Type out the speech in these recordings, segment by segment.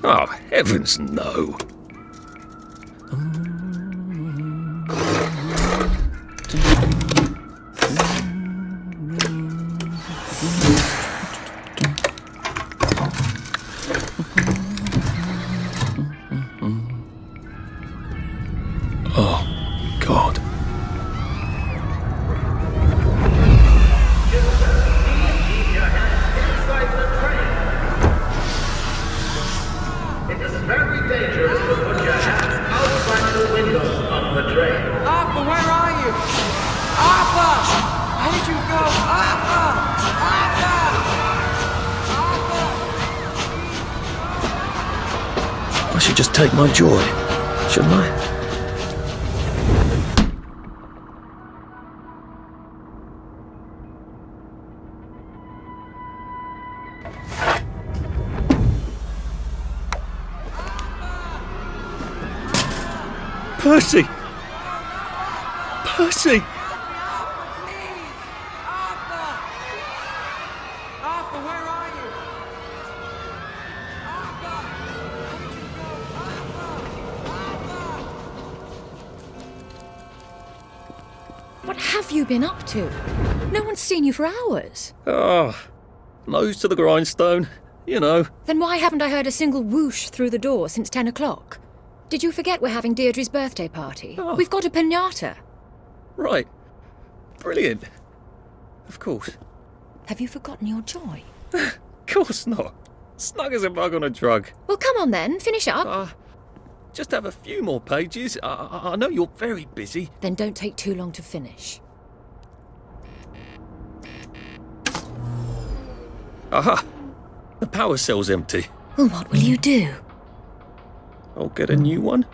Oh, heavens no. Oh, God. It is very dangerous to put your hands outside the windows of the train. Arthur, where are you? Arthur! Where did you go? Arthur! Arthur! Arthur! I should just take my joy, shouldn't I? Percy! Percy! Arthur! Arthur, where are you? Arthur! Where did you go? Arthur! What have you been up to? No one's seen you for hours. Ah, nose to the grindstone, you know. Then why haven't I heard a single whoosh through the door since 10 o'clock? Did you forget we're having Deirdre's birthday party? Oh. We've got a piñata. Right. Brilliant. Of course. Have you forgotten your joy? Of course not. Snug as a bug on a drug. Well, come on then, finish up. Just have a few more pages. I know you're very busy. Then don't take too long to finish. Aha! The power cell's empty. Well, what will you do? I'll get a new one.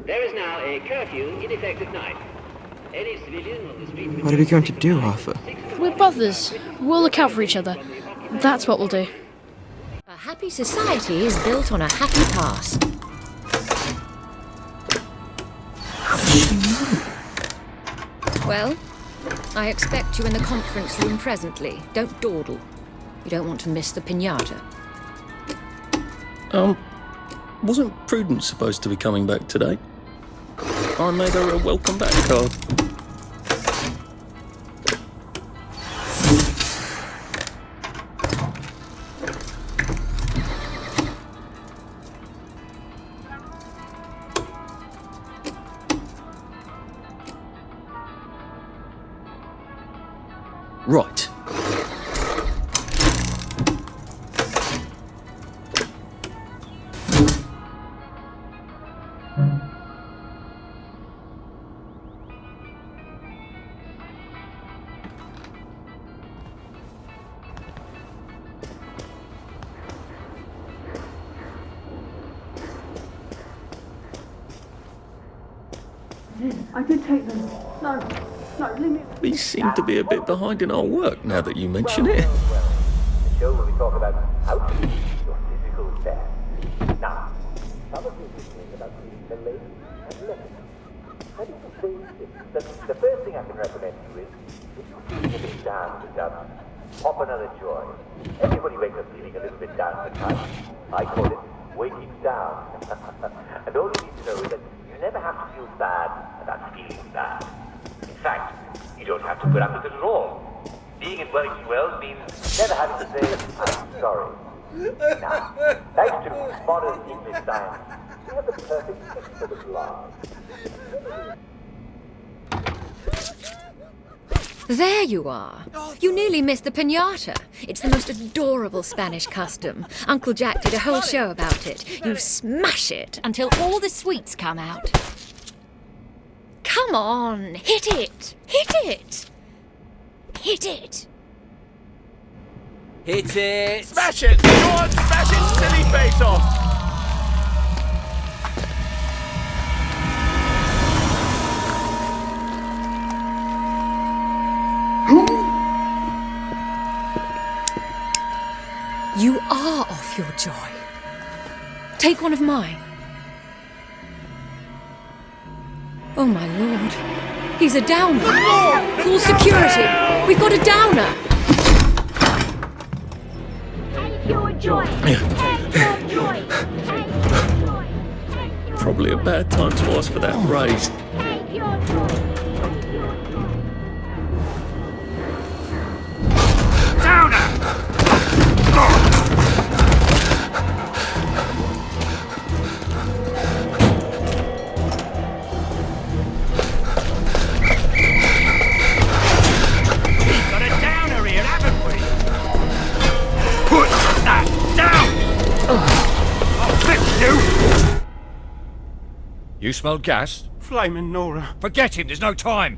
There is now a curfew in effect at night. Any civilian on the street... What are we going to do, Arthur? We're brothers. We'll look out for each other. That's what we'll do. A happy society is built on a happy past. How does she know? Well, I expect you in the conference room presently. Don't dawdle. You don't want to miss the piñata. Wasn't Prudence supposed to be coming back today? I made her a welcome back card. Right. I did take them. No, leave me. We seem to be a bit behind in our work now that you mention it. The show where we talk about how to use your physical best. Now, some of this is about treating the lady and lemon. I think the first thing I can recommend to you is, if you're feeling a bit down to dump, pop another joy. Everybody wakes up feeling a little bit down at times. I call it waking down. And all you need to know is that you never have to feel bad about feeling bad. In fact, you don't have to put up with it at all. Being in working world means never having to say, I'm sorry. Now, thanks to modern English science, we have the perfect fix for the blog. There you are. You nearly missed the piñata. It's the most adorable Spanish custom. Uncle Jack did a whole show about it. You smash it until all the sweets come out. Come on, hit it! Hit it! Hit it! Hit it! Smash it! Go on, smash it, silly face off! You are off your joy. Take one of mine. Oh my lord. He's a downer. Call security. We've got a downer. Take your joy. Take your joy. Take your joy. Probably a bad time to ask for that raise. Take your joy. You smell gas? Flaming Nora. Forget him, there's no time.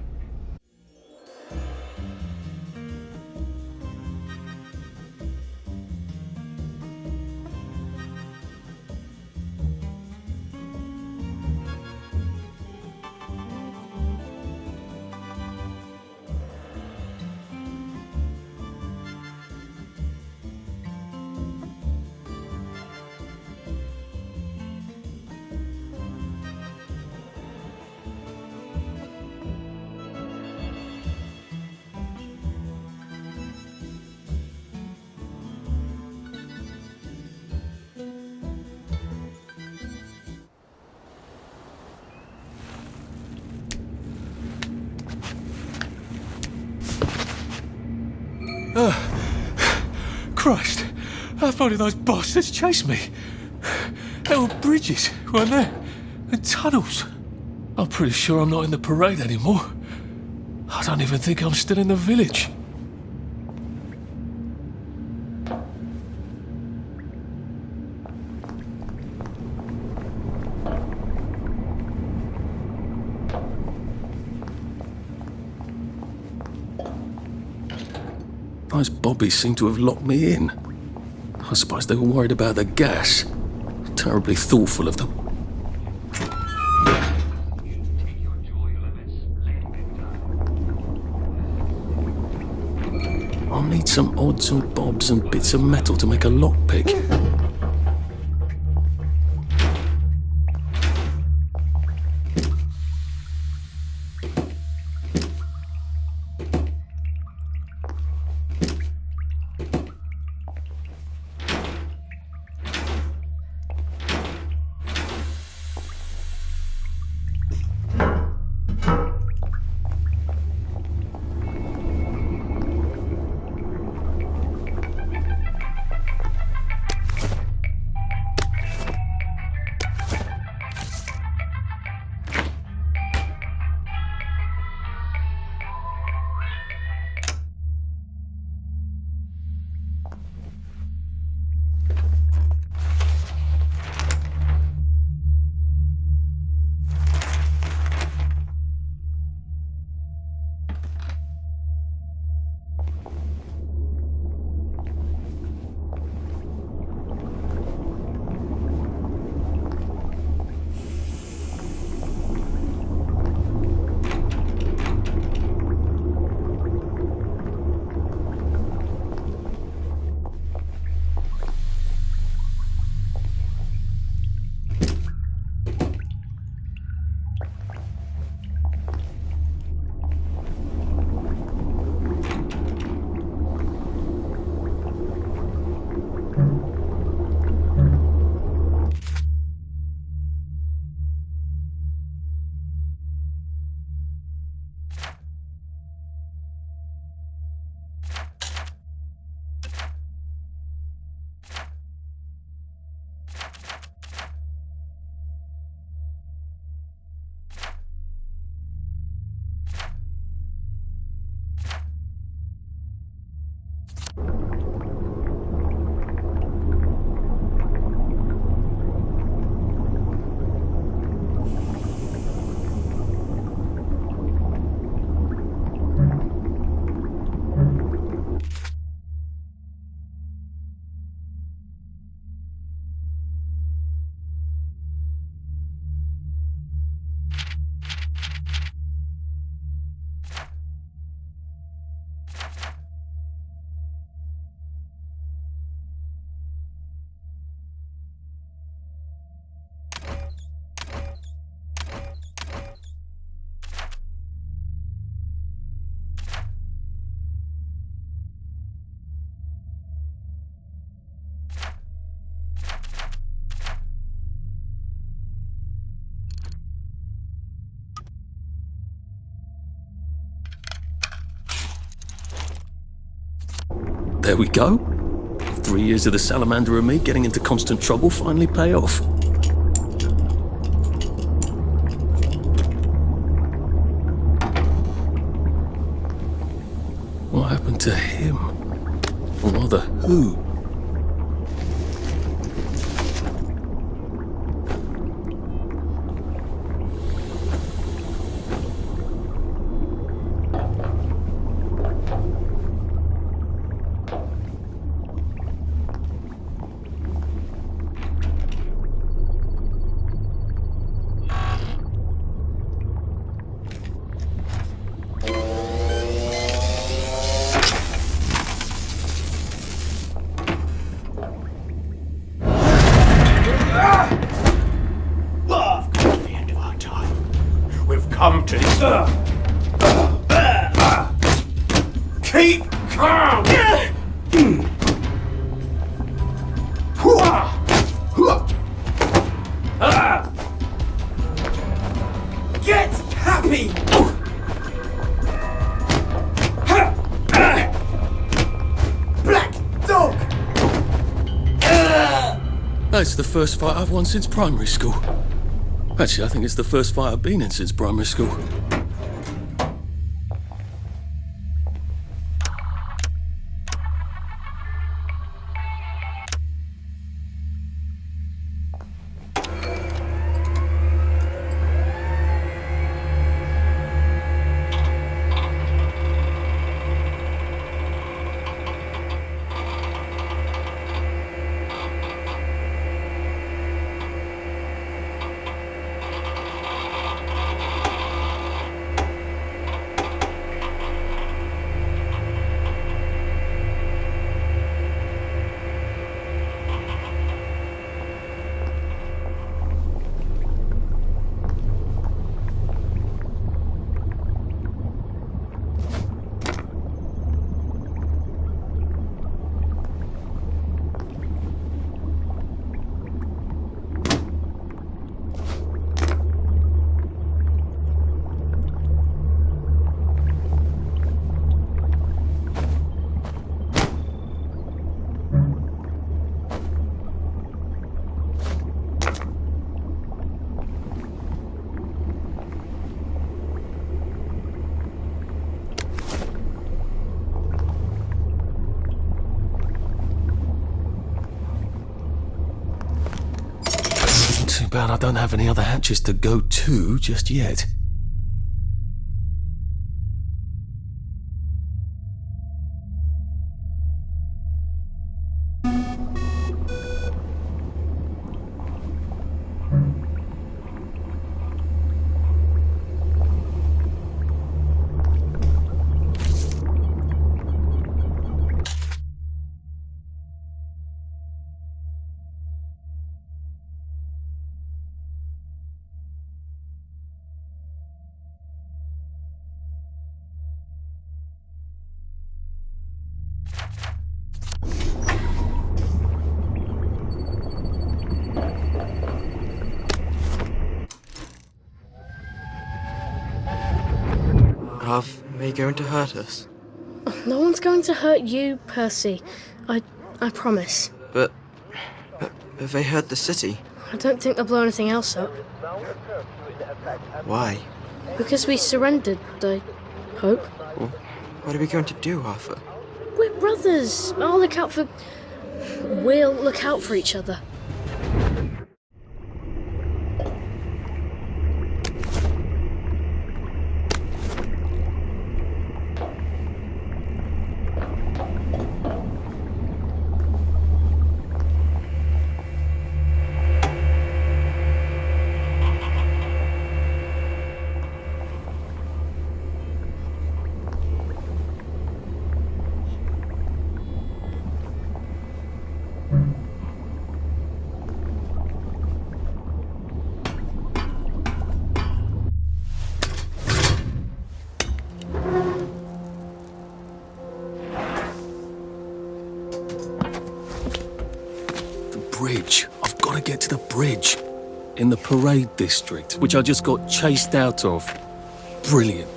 Christ, how far did those bastards chase me? There were bridges, weren't there? And tunnels. I'm pretty sure I'm not in the parade anymore. I don't even think I'm still in the village. Those bobbies seem to have locked me in. I suppose they were worried about the gas. Terribly thoughtful of them. I'll need some odds and bobs and bits of metal to make a lockpick. There we go. 3 years of the salamander and me getting into constant trouble finally pay off. What happened to him? Or rather, who? Come to this. Keep calm. Get happy. Black dog. That's the first fight I've won since primary school. Actually, I think it's the first fight I've been in since primary school. Too bad I don't have any other hatches to go to just yet. Are they going to hurt us? No one's going to hurt you, Percy. I promise. But have they hurt the city? I don't think they'll blow anything else up. Why? Because we surrendered, I hope. Well, what are we going to do, Arthur? We're brothers. We'll look out for each other. Bridge. I've got to get to the bridge. In the parade district, which I just got chased out of. Brilliant.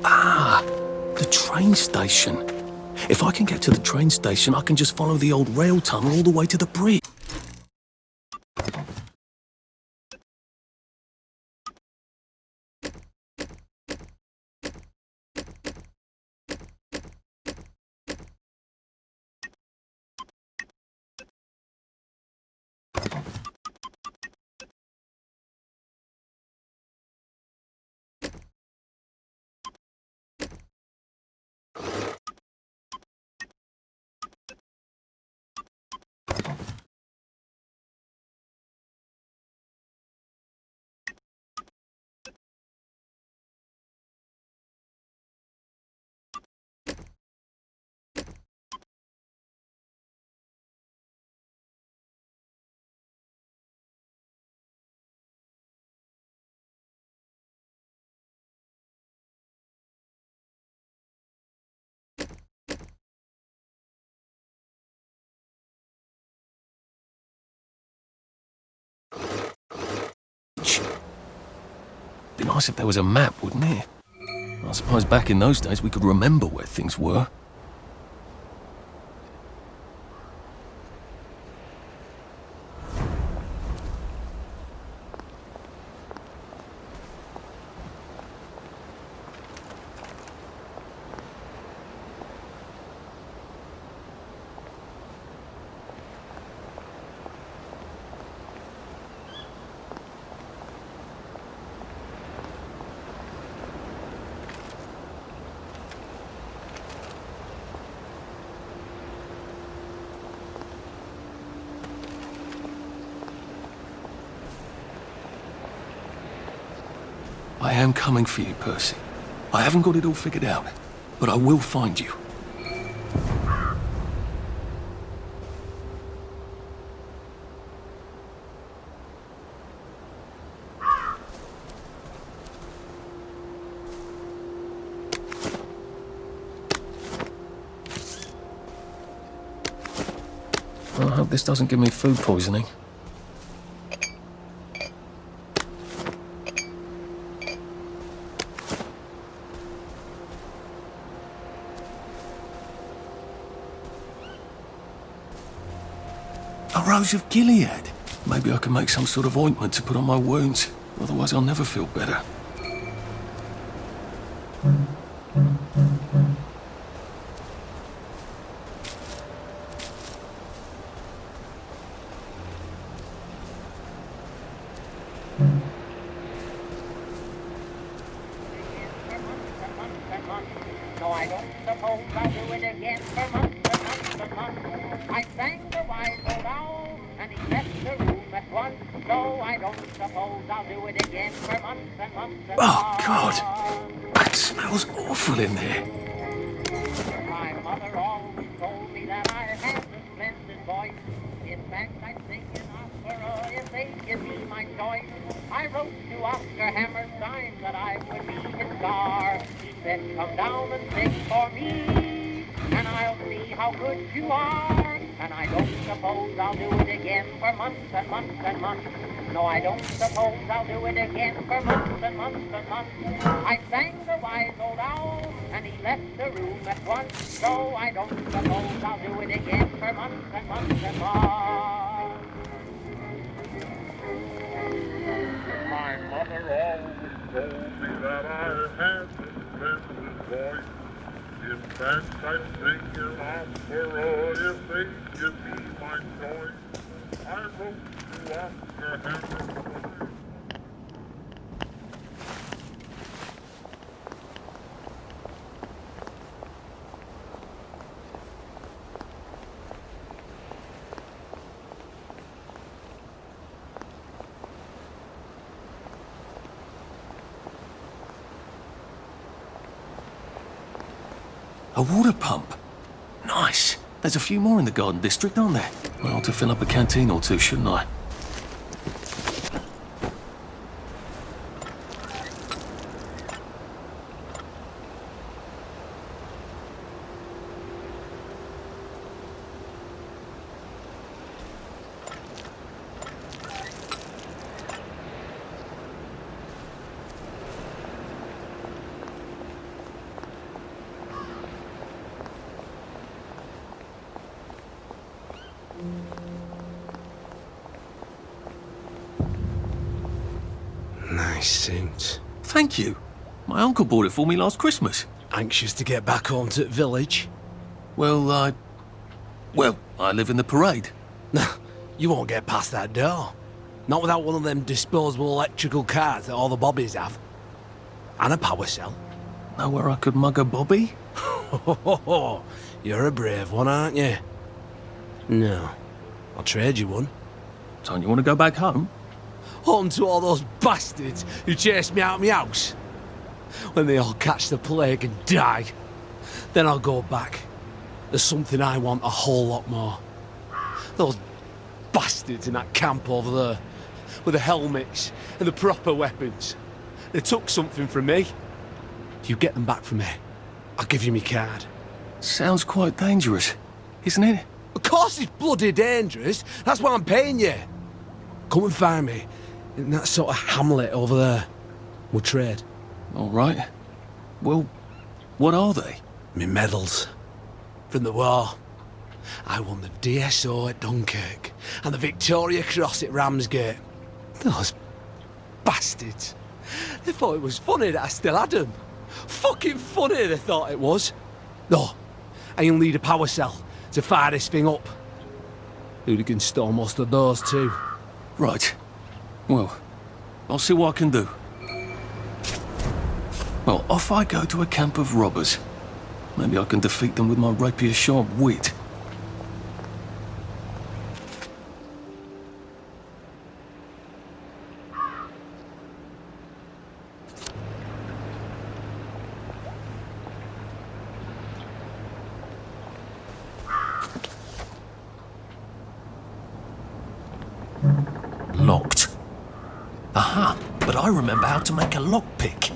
Ah, the train station. If I can get to the train station, I can just follow the old rail tunnel all the way to the bridge. Be nice if there was a map, wouldn't it? I suppose back in those days we could remember where things were. I am coming for you, Percy. I haven't got it all figured out, but I will find you. I hope this doesn't give me food poisoning. A rose of Gilead. Maybe I can make some sort of ointment to put on my wounds. Otherwise I'll never feel better. No, I don't suppose I'll do it again for months and months and months. I sang the wise old owl, and he left the room at once. So I don't suppose I'll do it again for months and months and Oh, God! That smells awful in there. My mother always told me that I had a splendid voice. In fact, I sing in opera if they give me my choice. I wrote to Oscar Hammerstein that I would be his star. He said, come down and sing for me, and I'll see how good you are. And I don't suppose I'll do it again for months and months and months. No, I don't suppose I'll do it again for months and months and months. I sang the wise old owl, and he left the room at once. So I don't suppose I'll do it again for months and months and months. My mother always told me that I had a splendid voice. In fact, I sing in opera if they give me my choice. I wrote to Oscar Hammerstein. A water pump. Nice. There's a few more in the Garden District, aren't there? I ought to fill up a canteen or two, shouldn't I? nice suit. Thank you. My uncle bought it for me last Christmas. Anxious to get back home to the village? Well, I live in the parade. You won't get past that door. Not without one of them disposable electrical cars that all the bobbies have. And a power cell. Know where I could mug a bobby? You're a brave one, aren't you? No. I'll trade you one. Don't you want to go back home? Home to all those bastards who chased me out of my house. When they all catch the plague and die, then I'll go back. There's something I want a whole lot more. Those bastards in that camp over there, with the helmets and the proper weapons. They took something from me. If you get them back from me, I'll give you my card. Sounds quite dangerous, isn't it? Of course it's bloody dangerous. That's why I'm paying you. Come and find me in that sort of hamlet over there. We'll trade. All right. Well, what are they? Me medals. From the war. I won the DSO at Dunkirk and the Victoria Cross at Ramsgate. Those bastards. They thought it was funny that I still had them. Fucking funny they thought it was. No, I'll need a power cell to fire this thing up. Hooligans stole most of those too. Right. Well, I'll see what I can do. Well, off I go to a camp of robbers. Maybe I can defeat them with my rapier-sharp wit. Locked. Aha, but I remember how to make a lockpick.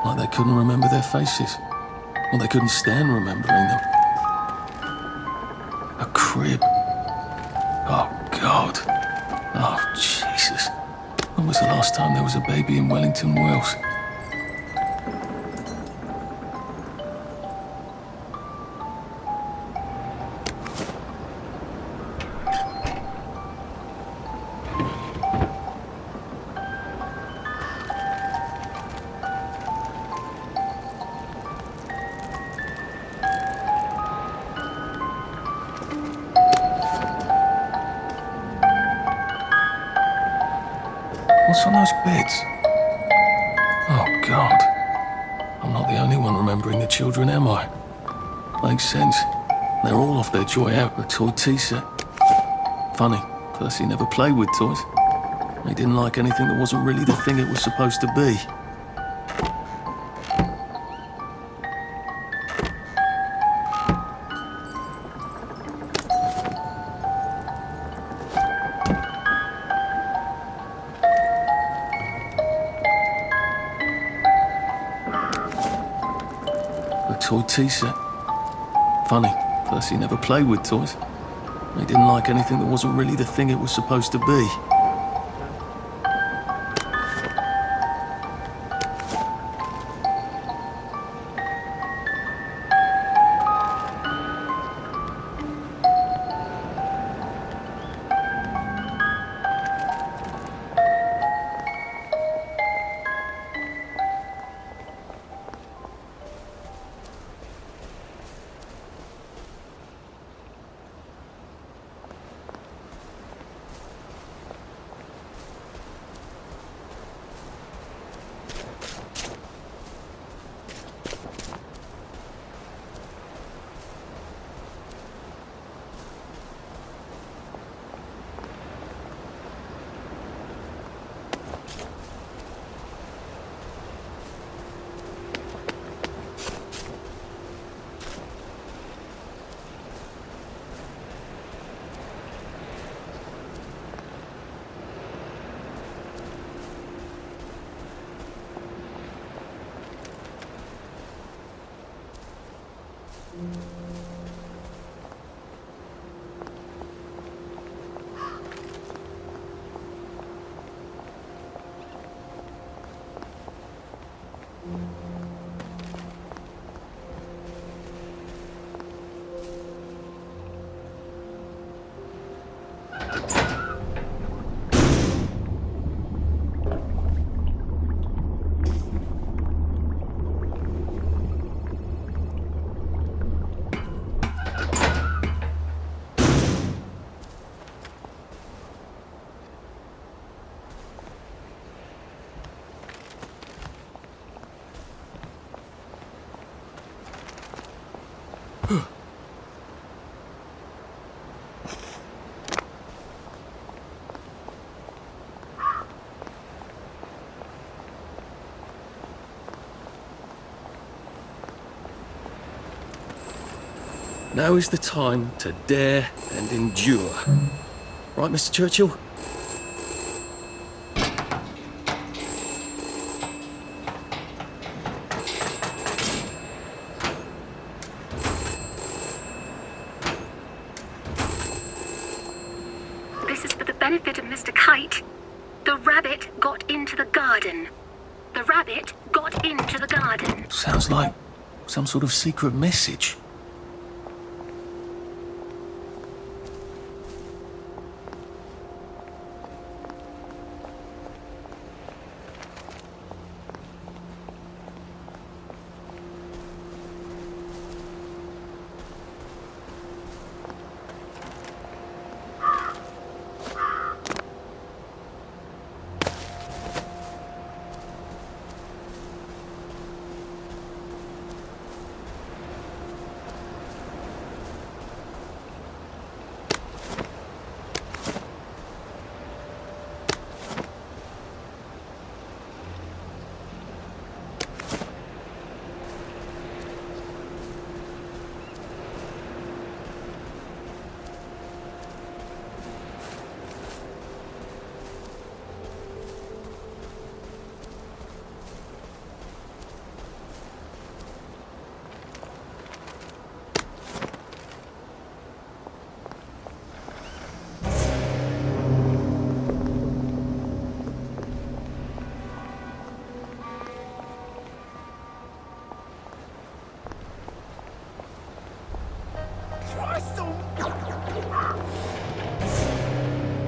Like they couldn't remember their faces. Or they couldn't stand remembering them. A crib. Oh, God. Oh, Jesus. When was the last time there was a baby in Wellington, Wales? What's on those beds? Oh, God. I'm not the only one remembering the children, am I? Makes sense. They're all off their joy out with a toy tea set. Funny, Percy never played with toys. He didn't like anything that wasn't really the thing it was supposed to be. Toy tea set. Funny, Percy never played with toys. He didn't like anything that wasn't really the thing it was supposed to be. Now is the time to dare and endure. Right, Mr. Churchill? This is for the benefit of Mr. Kite. The rabbit got into the garden. The rabbit got into the garden. Sounds like some sort of secret message.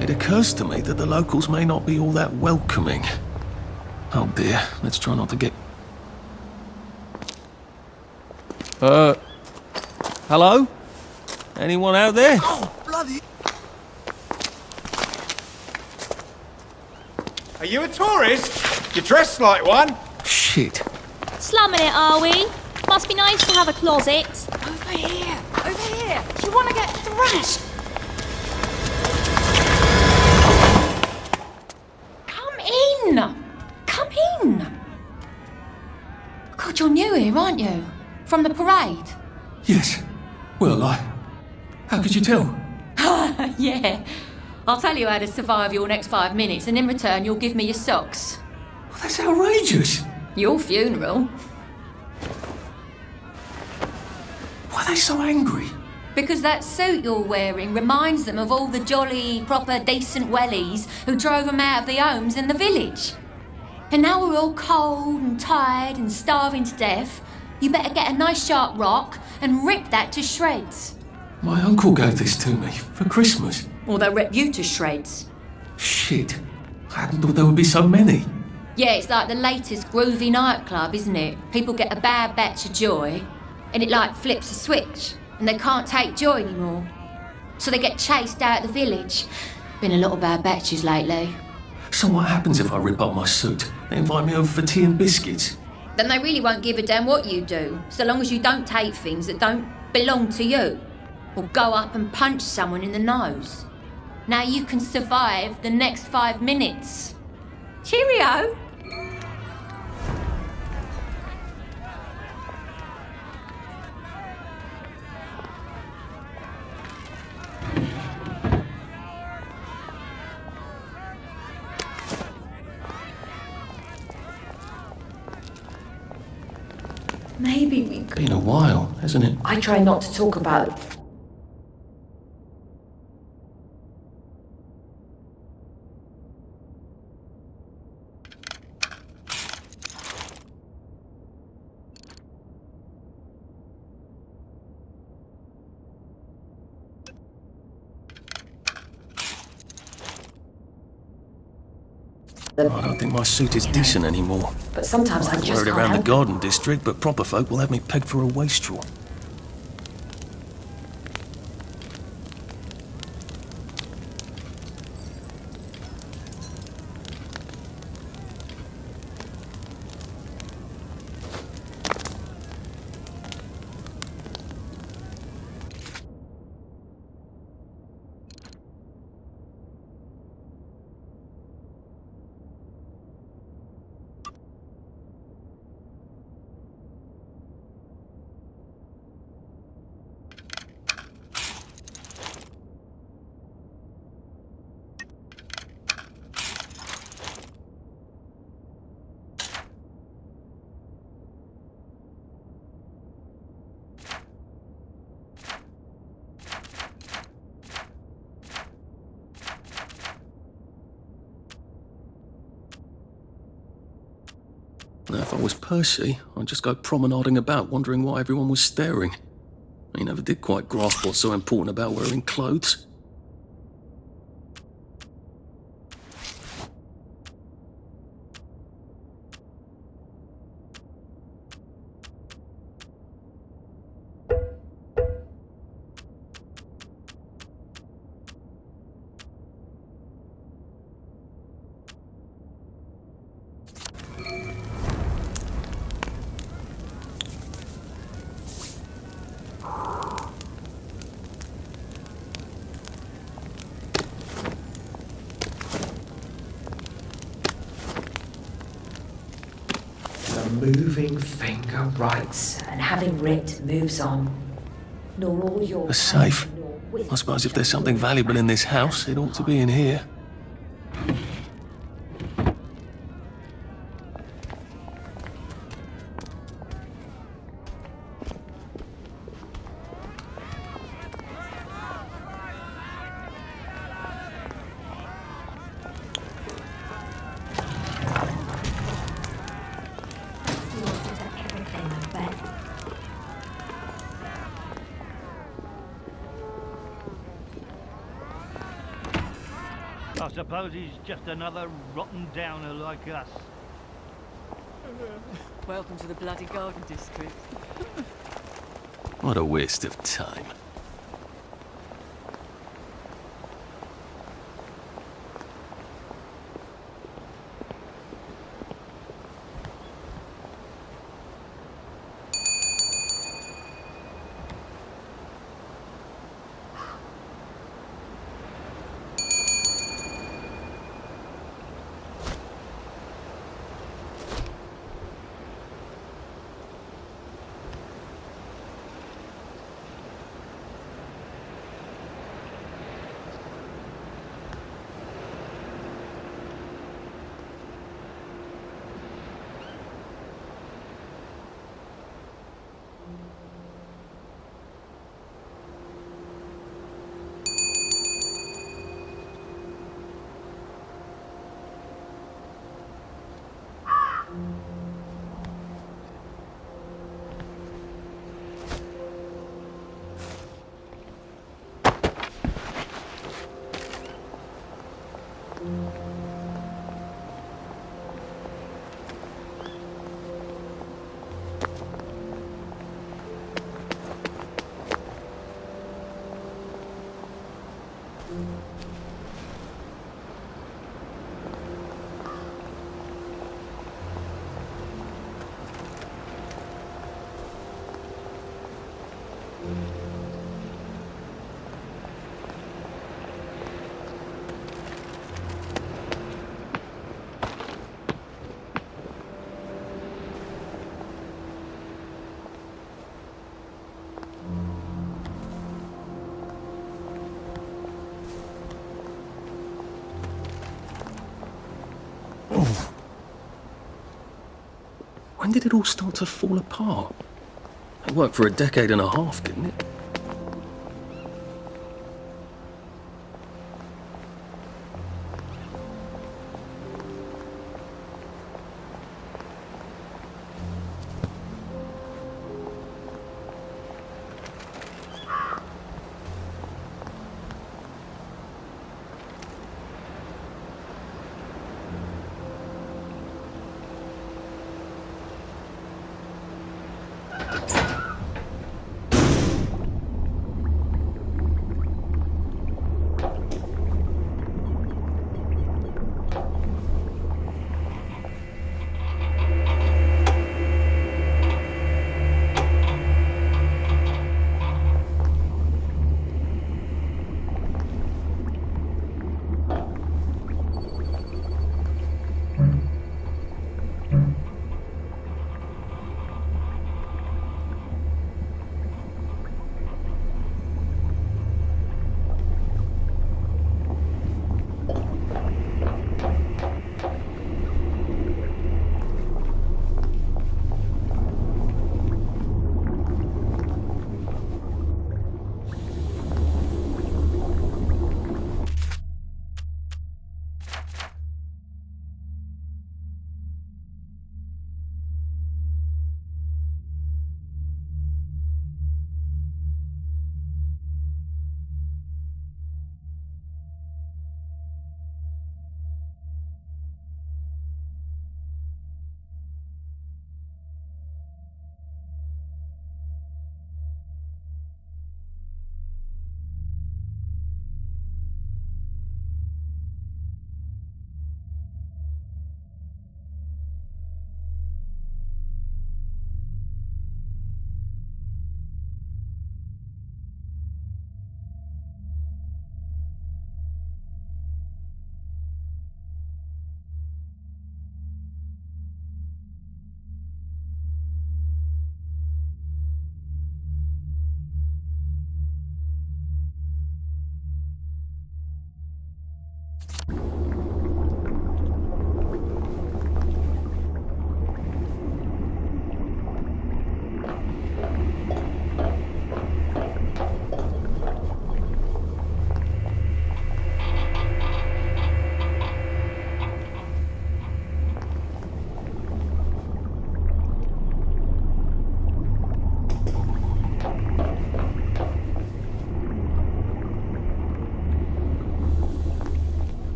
It occurs to me that the locals may not be all that welcoming. Oh dear, let's try not to get... Hello? Anyone out there? Oh, bloody... Are you a tourist? You're dressed like one. Shit. Slumming it, are we? Must be nice to have a closet. Over here! Over here! Do you want to get thrashed? Come in! Come in! God, you're new here, aren't you? From the parade? Yes. Well, how could you tell? Yeah. I'll tell you how to survive your next 5 minutes, and in return, you'll give me your socks. Well, that's outrageous. Your funeral. Why are they so angry? Because that suit you're wearing reminds them of all the jolly, proper, decent wellies who drove them out of their homes in the village. And now we're all cold and tired and starving to death. You better get a nice sharp rock and rip that to shreds. My uncle gave this to me for Christmas. Or they'll rip you to shreds. Shit. I hadn't thought there would be so many. Yeah, it's like the latest groovy nightclub, isn't it? People get a bad batch of joy, and it like flips a switch, and they can't take joy anymore. So they get chased out of the village. Been a lot of bad batches lately. So what happens if I rip up my suit? They invite me over for tea and biscuits. Then they really won't give a damn what you do, so long as you don't take things that don't belong to you. Or go up and punch someone in the nose. Now you can survive the next 5 minutes. Cheerio! Maybe we could. Been a while, hasn't it? I try not to talk about it. I don't think my suit is decent anymore. But sometimes I just Worried can't around the help it. garden district, but proper folk will have me pegged for a wastrel. Now, if I was Percy, I'd just go promenading about, wondering why everyone was staring. He never did quite grasp what's so important about wearing clothes. Moving finger writes, and having writ moves on. Nor all your A safe. I suppose if there's something valuable in this house, it ought to be in here. I suppose he's just another rotten downer like us. Welcome to the bloody garden district. What a waste of time. When did it all start to fall apart? It worked for a decade and a half, didn't it?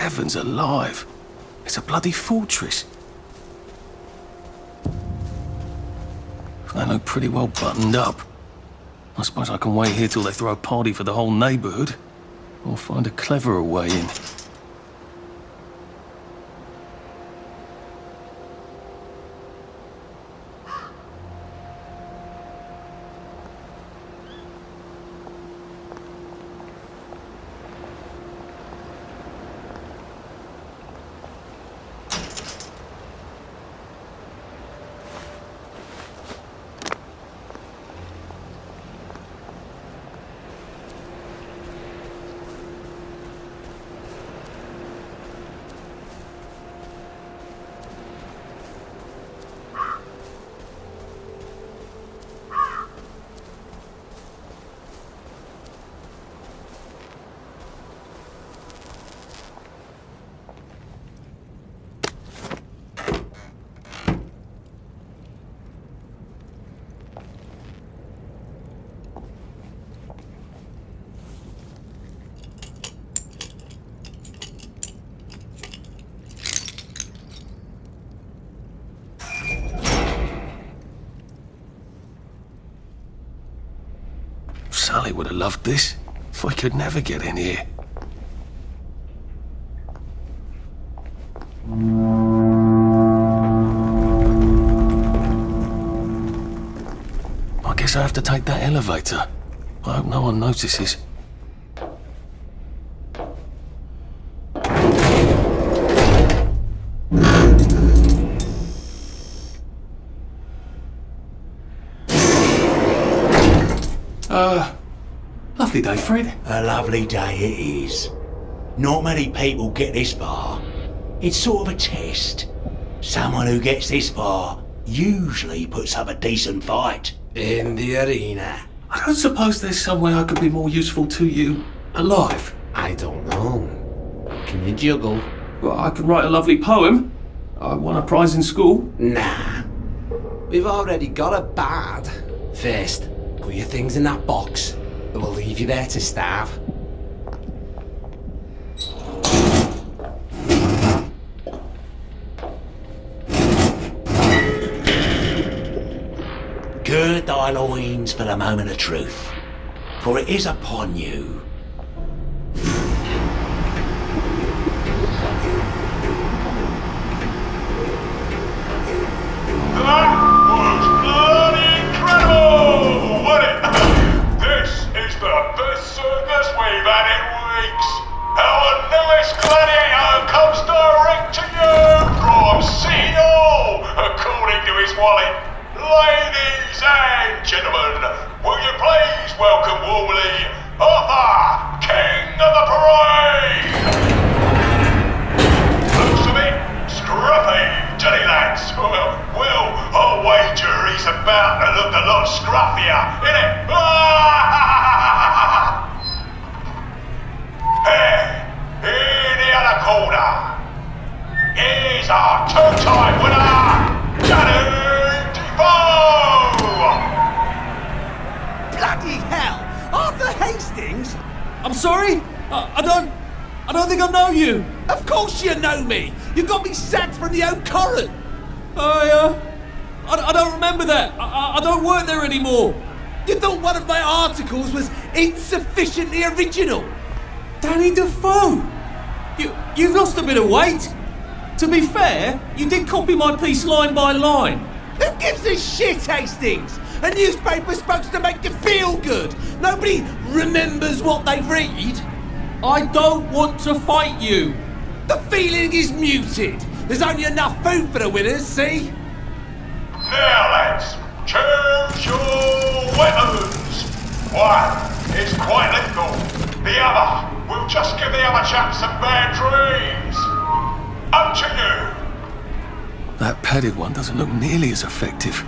heavens alive. It's a bloody fortress. They look pretty well buttoned up. I suppose I can wait here till they throw a party for the whole neighborhood, or find a cleverer way in. Sally would have loved this. We could never get in here. I guess I have to take that elevator. I hope no one notices. Lovely day, Fred. A lovely day it is. Not many people get this far. It's sort of a test. Someone who gets this far usually puts up a decent fight. In the arena. I don't suppose there's some way I could be more useful to you alive. I don't know. Can you juggle? Well, I could write a lovely poem. I won a prize in school. Nah. We've already got a bard. First, put your things in that box. We'll leave you there to starve. Gird thy loins for the moment of truth, for it is upon you. That was bloody incredible, wasn't it? This is the best circus we've had in weeks. Our newest gladiator comes direct to you from City Hall, according to his wallet. Ladies and gentlemen, will you please welcome warmly Arthur, King of the Parade! Looks a bit scruffy, Johnny lads. Well, I'll wager he's about to look a lot scruffier, innit? In the other corner, is our two-time winner, Johnny! Bloody hell! Arthur Hastings? I'm sorry? I don't think I know you. Of course you know me. You got me sacked from the old Corran. I don't remember that. I don't work there anymore. You thought one of my articles was insufficiently original? Danny Defoe! You've lost a bit of weight. To be fair, you did copy my piece line by line. Who gives a shit, Hastings? A newspaper's supposed to make you feel good. Nobody remembers what they read. I don't want to fight you. The feeling is muted. There's only enough food for the winners, see? Now lads, choose your weapons. One is quite lethal. The other will just give the other chap some bad dreams. Up to you. That padded one doesn't look nearly as effective.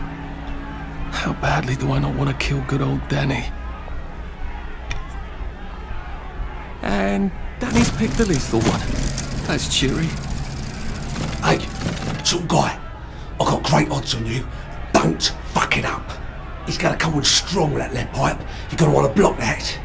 How badly do I not want to kill good old Danny? And Danny's picked the lethal one. That's cheery. Hey, some guy, I got great odds on you. Don't fuck it up. He's gonna come on strong with that lead pipe. You're gonna want to block that.